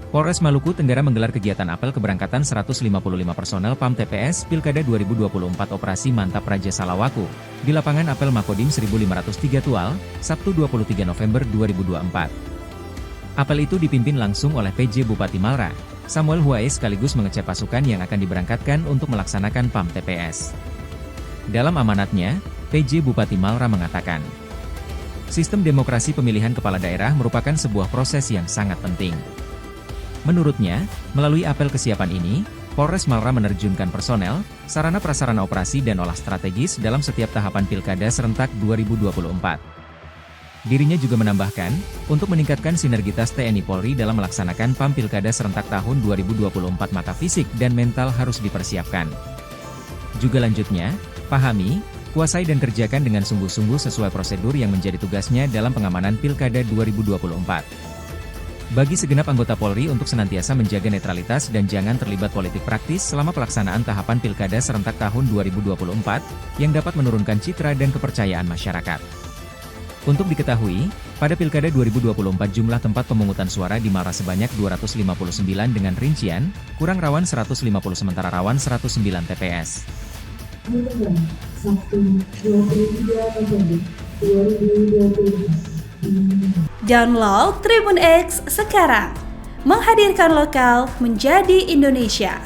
Polres Maluku Tenggara menggelar kegiatan apel keberangkatan 155 personel PAM TPS Pilkada 2024 Operasi Mantap Raja Salawaku di lapangan apel Makodim 1503 Tual, Sabtu 23 November 2024. Apel itu dipimpin langsung oleh PJ Bupati Malra, Samuel Huae, sekaligus mengecek pasukan yang akan diberangkatkan untuk melaksanakan PAM TPS. Dalam amanatnya, PJ Bupati Malra mengatakan, sistem demokrasi pemilihan kepala daerah merupakan sebuah proses yang sangat penting. Menurutnya, melalui apel kesiapan ini, Polres Malra menerjunkan personel, sarana prasarana operasi dan olah strategis dalam setiap tahapan Pilkada serentak 2024. Dirinya juga menambahkan, untuk meningkatkan sinergitas TNI Polri dalam melaksanakan PAM Pilkada serentak tahun 2024 maka fisik dan mental harus dipersiapkan. Juga lanjutnya, pahami, kuasai dan kerjakan dengan sungguh-sungguh sesuai prosedur yang menjadi tugasnya dalam pengamanan Pilkada 2024. Bagi segenap anggota Polri untuk senantiasa menjaga netralitas dan jangan terlibat politik praktis selama pelaksanaan tahapan Pilkada serentak tahun 2024, yang dapat menurunkan citra dan kepercayaan masyarakat. Untuk diketahui, pada Pilkada 2024 jumlah tempat pemungutan suara di Malra sebanyak 259 dengan rincian, kurang rawan 150 sementara rawan 109 TPS. Sabtu 23 November 2024. Download Tribun X sekarang, menghadirkan lokal menjadi Indonesia.